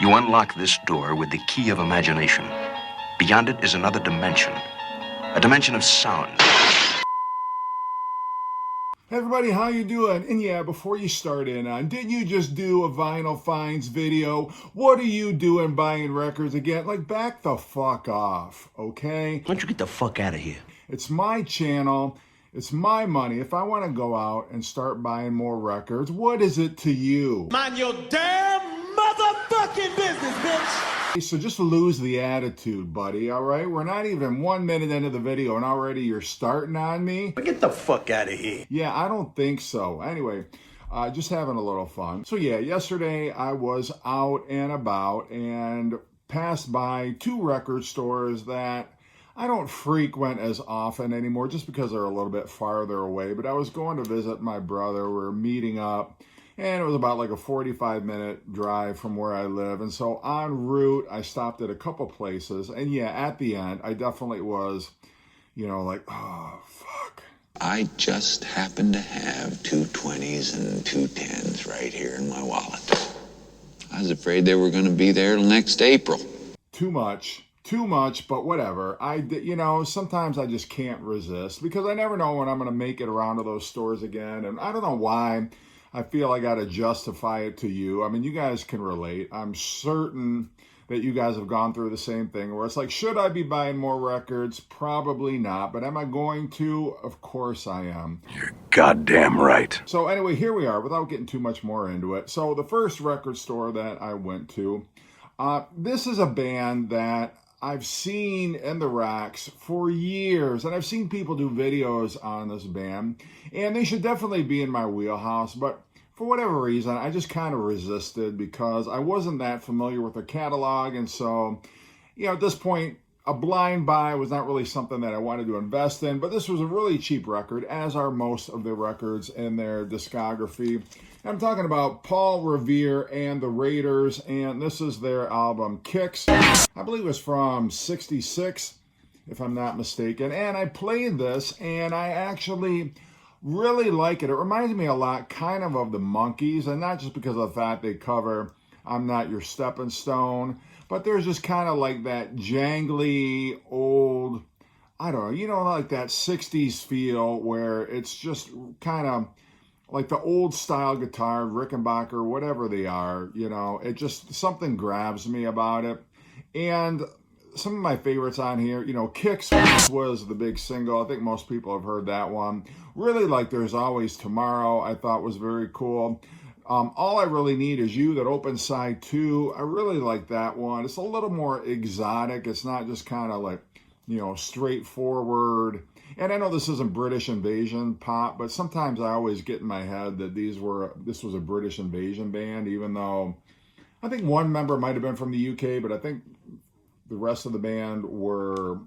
You unlock this door with the key of imagination. Beyond it is another dimension, a dimension of sound. Hey everybody, how you doing? And yeah, before you start in on, didn't you just do a vinyl finds video? What are you doing buying records again? Like, back the fuck off, okay? Why don't you get the fuck out of here? It's my channel. It's my money. If I want to go out and start buying more records, what is it to you? Mind your damn motherfucking business, bitch! So just lose the attitude, buddy, all right? We're not even 1 minute into the video and already you're starting on me? Get the fuck out of here. Yeah, I don't think so. Anyway, just having a little fun. So yeah, yesterday I was out and about and passed by two record stores that I don't frequent as often anymore just because they're a little bit farther away. But I was going to visit my brother. We're meeting up. And it was about like a 45-minute drive from where I live. And so en route, I stopped at a couple places. And yeah, at the end, I definitely was, like, oh, fuck. I just happen to have two 20s and two 10s right here in my wallet. I was afraid they were going to be there till next April. Too much, but whatever. Sometimes I just can't resist because I never know when I'm going to make it around to those stores again. And I don't know why I feel I got to justify it to you. I mean, you guys can relate. I'm certain that you guys have gone through the same thing where it's like, should I be buying more records? Probably not. But am I going to? Of course I am. You're goddamn right. So anyway, here we are without getting too much more into it. So the first record store that I went to, this is a band that I've seen in the racks for years, and I've seen people do videos on this band, and they should definitely be in my wheelhouse, but for whatever reason, I just kind of resisted because I wasn't that familiar with their catalog, and so, at this point, a blind buy was not really something that I wanted to invest in, but this was a really cheap record, as are most of the records in their discography. I'm talking about Paul Revere and the Raiders, and this is their album Kinks. I believe it was from '66, if I'm not mistaken. And I played this, and I actually really like it. It reminds me a lot kind of the Monkees, and not just because of the fact they cover I'm Not Your Stepping Stone, but there's just kind of like that jangly, old, I don't know, like that 60s feel where it's just kind of like the old style guitar, Rickenbacker, whatever they are, it just, something grabs me about it. And some of my favorites on here, Kinks was the big single. I think most people have heard that one. Really like There's Always Tomorrow, I thought was very cool. All I Really Need Is You, that open side 2, I really like that one. It's a little more exotic. It's not just kind of like, straightforward. And I know this isn't British Invasion pop, but sometimes I always get in my head that this was a British Invasion band, even though I think one member might have been from the UK, but I think the rest of the band were,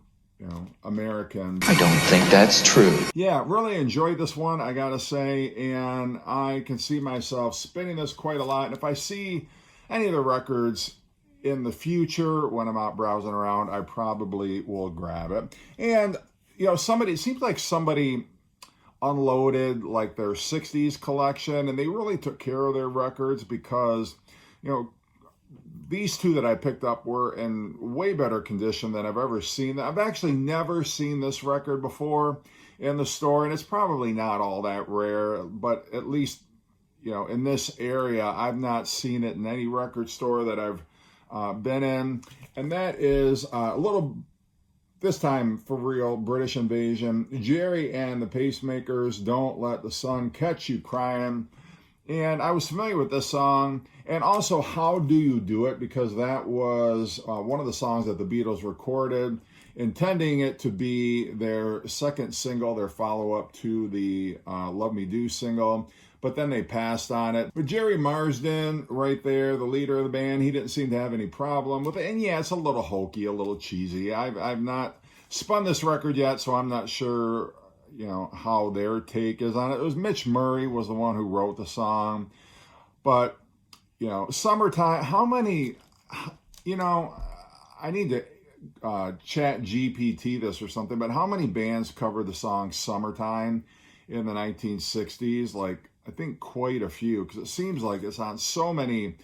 Americans. I don't think that's true. Yeah, really enjoyed this one, I gotta say, and I can see myself spinning this quite a lot. And if I see any of the records in the future when I'm out browsing around, I probably will grab it. And it seems like somebody unloaded like their 60s collection, and they really took care of their records because, these two that I picked up were in way better condition than I've ever seen. I've actually never seen this record before in the store, and it's probably not all that rare, but at least, in this area, I've not seen it in any record store that I've been in. And that is a little, this time for real, British Invasion. Jerry and the Pacemakers, Don't Let the Sun Catch You Crying. And I was familiar with this song, and also How Do You Do It, because that was one of the songs that the Beatles recorded, intending it to be their second single, their follow-up to the Love Me Do single, but then they passed on it. But Jerry Marsden, right there, the leader of the band, he didn't seem to have any problem with it. And yeah, it's a little hokey, a little cheesy. I've not spun this record yet, so I'm not sure how their take is on it. It was Mitch Murray was the one who wrote the song. But, Summertime, how many, I need to chat GPT this or something, but how many bands covered the song Summertime in the 1960s? Like, I think quite a few, because it seems like it's on so many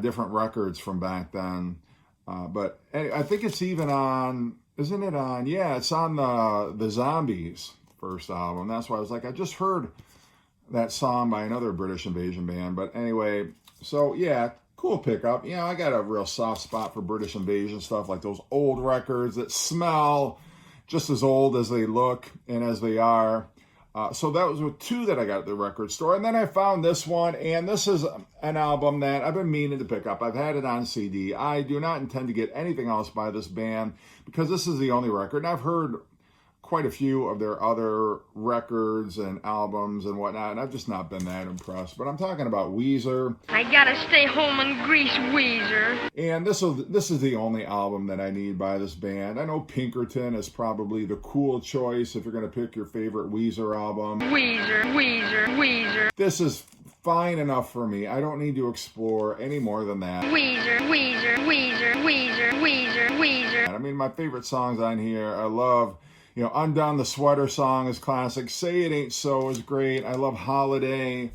different records from back then. But I think it's even on, isn't it on? Yeah, it's on the Zombies first album. That's why I was like, I just heard that song by another British invasion band. But anyway, so yeah, cool pickup. You know, I got a real soft spot for British invasion stuff, like those old records that smell just as old as they look and as they are. So that was with two that I got at the record store. And then I found this one, and this is an album that I've been meaning to pick up. I've had it on CD. I do not intend to get anything else by this band because this is the only record. And I've heard quite a few of their other records and albums and whatnot, and I've just not been that impressed. But I'm talking about Weezer. I gotta stay home and grease Weezer. And this is the only album that I need by this band. I know Pinkerton is probably the cool choice if you're going to pick your favorite Weezer album. Weezer, Weezer, Weezer. This is fine enough for me. I don't need to explore any more than that. Weezer, Weezer, Weezer, Weezer, Weezer, Weezer. I mean, my favorite songs on here, I love, you know, Undone the Sweater song is classic. Say It Ain't So is great. I love Holiday.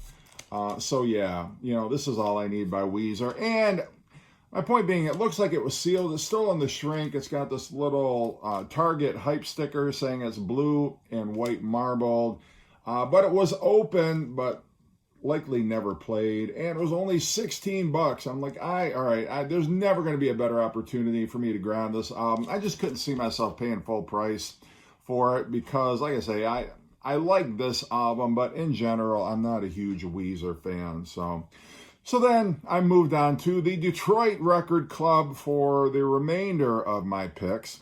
So yeah, you know, this is all I need by Weezer. And my point being, it looks like it was sealed. It's still in the shrink. It's got this little Target hype sticker saying it's blue and white marbled. But it was open, but likely never played. And it was only $16. I'm like, all right, there's never going to be a better opportunity for me to grab this album. I just couldn't see myself paying full price for it because, like I say, I like this album, but in general, I'm not a huge Weezer fan. So then I moved on to the Detroit Record Club for the remainder of my picks.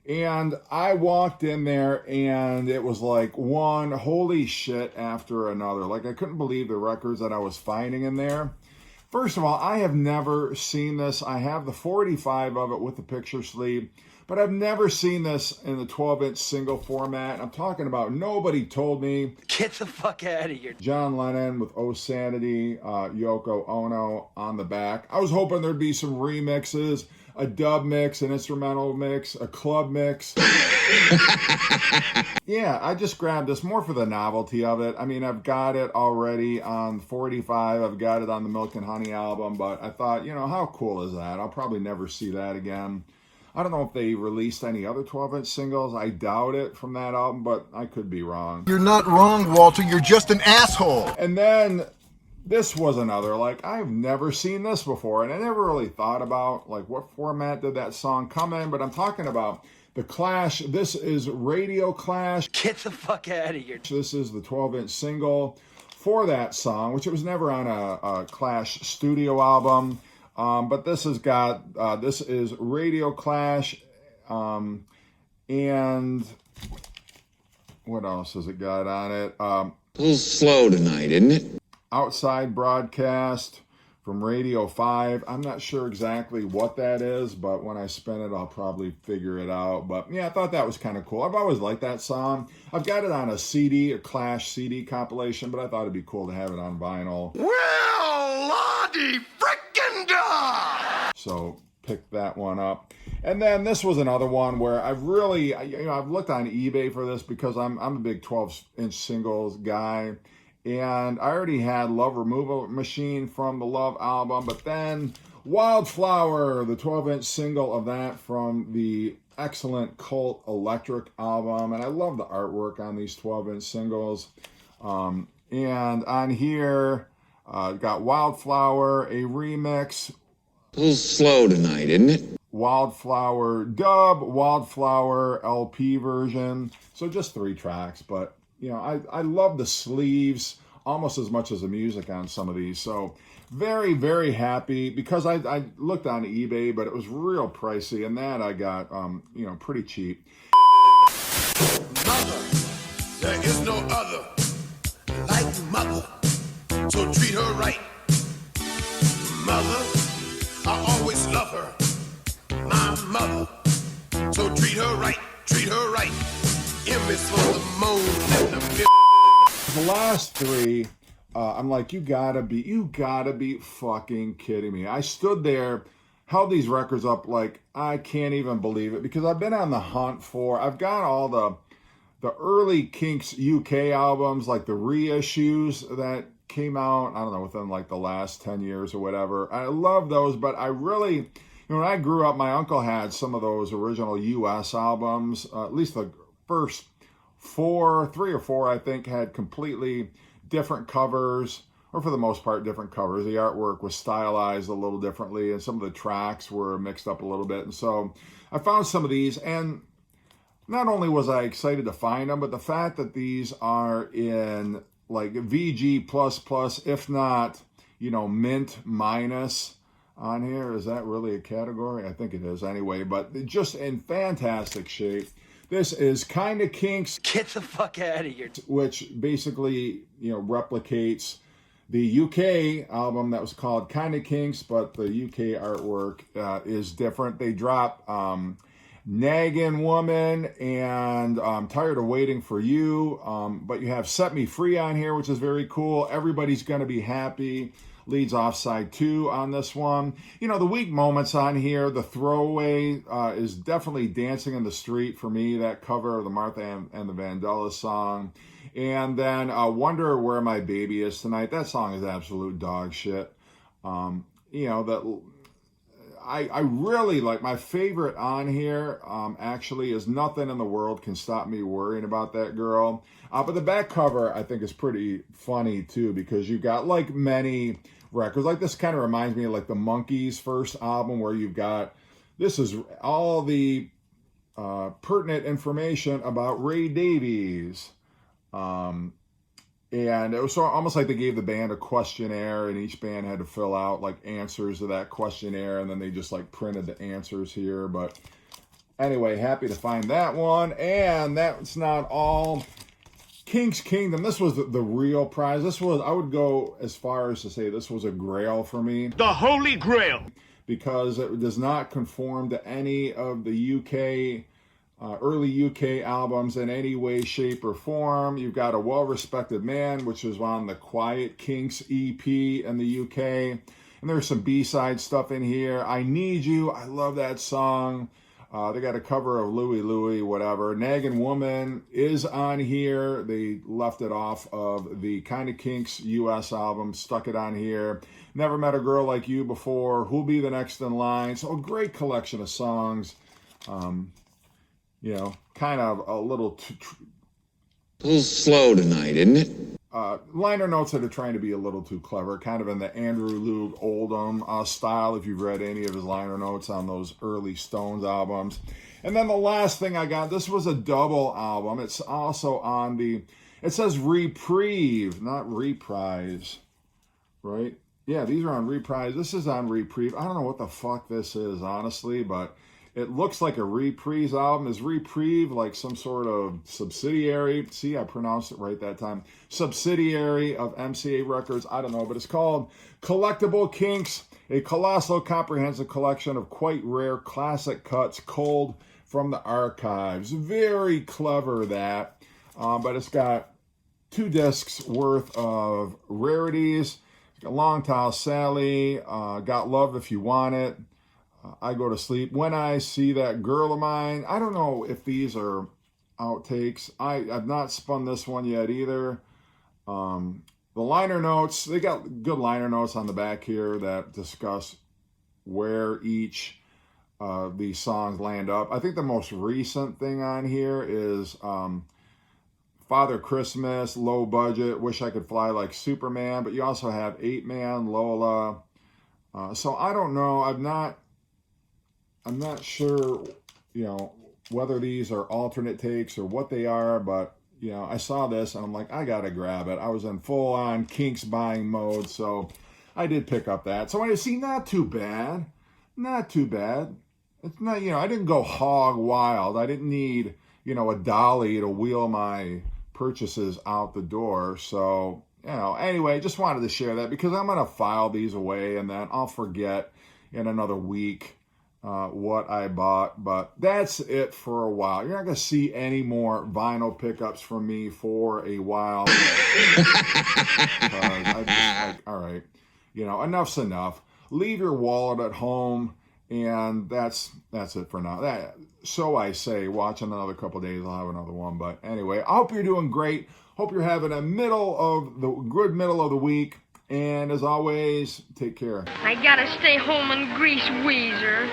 And I walked in there and it was like one holy shit after another. Like I couldn't believe the records that I was finding in there. First of all, I have never seen this. I have the 45 of it with the picture sleeve, but I've never seen this in the 12-inch single format. I'm talking about Nobody Told Me. Get the fuck out of here. John Lennon with Oh Sanity, Yoko Ono on the back. I was hoping there'd be some remixes, a dub mix, an instrumental mix, a club mix. Yeah, I just grabbed this more for the novelty of it. I mean, I've got it already on 45. I've got it on the Milk and Honey album, but I thought, you know, how cool is that? I'll probably never see that again. I don't know if they released any other 12-inch singles. I doubt it from that album, but I could be wrong. You're not wrong, Walter. You're just an asshole. And then this was another, like, I've never seen this before, and I never really thought about, like, what format did that song come in, but I'm talking about The Clash. This is Radio Clash. Get the fuck out of here. This is the 12-inch single for that song, which it was never on a Clash studio album. But this has got, this is Radio Clash, and what else has it got on it? A little slow tonight, isn't it? Outside Broadcast from Radio 5. I'm not sure exactly what that is, but when I spin it, I'll probably figure it out. But yeah, I thought that was kind of cool. I've always liked that song. I've got it on a CD, a Clash CD compilation, but I thought it'd be cool to have it on vinyl. Well, Lottie frickin' da! So pick that one up. And then this was another one where I've really, I've looked on eBay for this because I'm a big 12-inch singles guy. And I already had Love Removal Machine from the Love album, but then Wildflower, the 12-inch single of that from the excellent Cult Electric album. And I love the artwork on these 12-inch singles. And on here, got Wildflower, a remix. A little slow tonight, isn't it? Wildflower dub, Wildflower LP version. So just 3 tracks, but you know, I love the sleeves almost as much as the music on some of these. So very, very happy because I looked on eBay, but it was real pricey, and that I got, pretty cheap. Mother, there is no other like mother, so treat her right. Mother, I always love her. My mother, so treat her right, treat her right. M is for the moan and the The last 3, I'm like, you gotta be fucking kidding me. I stood there, held these records up like, I can't even believe it, because I've been on the hunt for, I've got all the early Kinks UK albums, like the reissues that came out, I don't know, within like the last 10 years or whatever. I love those, but I really, you know, when I grew up, my uncle had some of those original US albums, at least the first three or four, I think, had completely different covers, or for the most part, different covers. The artwork was stylized a little differently, and some of the tracks were mixed up a little bit. And so I found some of these, and not only was I excited to find them, but the fact that these are in like VG++, if not, you know, mint minus on here. Is that really a category? I think it is anyway, but just in fantastic shape. This is Kinda Kinks. Get the fuck out of here. Which basically, you know, replicates the UK album that was called Kinda Kinks, but the UK artwork is different. They drop Naggin' Woman and Tired of Waiting for You, but you have Set Me Free on here, which is very cool. Everybody's Gonna Be Happy leads off side 2 on this one. You know, the weak moments on here, the throwaway is definitely Dancing in the Street for me, that cover of the Martha and the Vandellas song. And then Wonder Where My Baby Is Tonight. That song is absolute dog shit. You know, that I really like. My favorite on here actually is Nothing in the World Can Stop Me Worrying About That Girl. But the back cover I think is pretty funny too, because you got like many records. Like this kind of reminds me of like the Monkees' first album, where you've got, this is all the pertinent information about Ray Davies. And it was sort of almost like they gave the band a questionnaire, and each band had to fill out like answers to that questionnaire, and then they just like printed the answers here. But anyway, happy to find that one. And that's not all. Kinks Kingdom, this was the real prize. This was, I would go as far as to say this was a grail for me. The Holy Grail. Because it does not conform to any of the UK early UK albums in any way, shape, or form. You've got A Well-Respected Man, which was on the Quiet Kinks EP in the UK. And there's some B-side stuff in here. I Need You, I love that song. They got a cover of Louie Louie, whatever. Naggin' Woman is on here. They left it off of the Kinda Kinks US album, stuck it on here. Never Met a Girl Like You Before. Who'll Be the Next in Line? So a great collection of songs. You know, kind of a little slow tonight, isn't it? Liner notes that are trying to be a little too clever, kind of in the Andrew Loog Oldham style, if you've read any of his liner notes on those early Stones albums. And then the last thing I got, this was a double album. It's also on the, it says Reprieve, not Reprise, right? Yeah, these are on Reprise. This is on Reprieve. I don't know what the fuck this is, honestly, but it looks like a Reprise album. Is Reprieve like some sort of subsidiary? See, I pronounced it right that time. Subsidiary of MCA Records. I don't know, but it's called Collectible Kinks, a colossal comprehensive collection of quite rare classic cuts, culled from the archives. Very clever, that. But it's got 2 discs worth of rarities. It's got Long Tall Sally, Got Love If You Want It, I Go to Sleep, When I See That Girl of Mine. I don't know if these are outtakes. I've not spun this one yet either. The liner notes, they got good liner notes on the back here that discuss where each of these songs land up. I think the most recent thing on here is Father Christmas, Low Budget, Wish I Could Fly Like Superman, but you also have 8 Man, Lola. So I don't know. I'm not sure, you know, whether these are alternate takes or what they are, but, you know, I saw this and I'm like, I gotta grab it. I was in full-on Kinks buying mode, so I did pick up that. So I see, not too bad. Not too bad. It's not, you know, I didn't go hog wild. I didn't need, you know, a dolly to wheel my purchases out the door. So, you know, anyway, just wanted to share that because I'm going to file these away and then I'll forget in another week what I bought. But that's it for a while. You're not going to see any more vinyl pickups from me for a while. I just like, all right, you know, enough's enough. Leave your wallet at home, and that's it for now. So I say, watch in another couple of days, I'll have another one. But anyway, I hope you're doing great. Hope you're having a good middle of the week. And as always, take care. I gotta stay home and grease Weezer.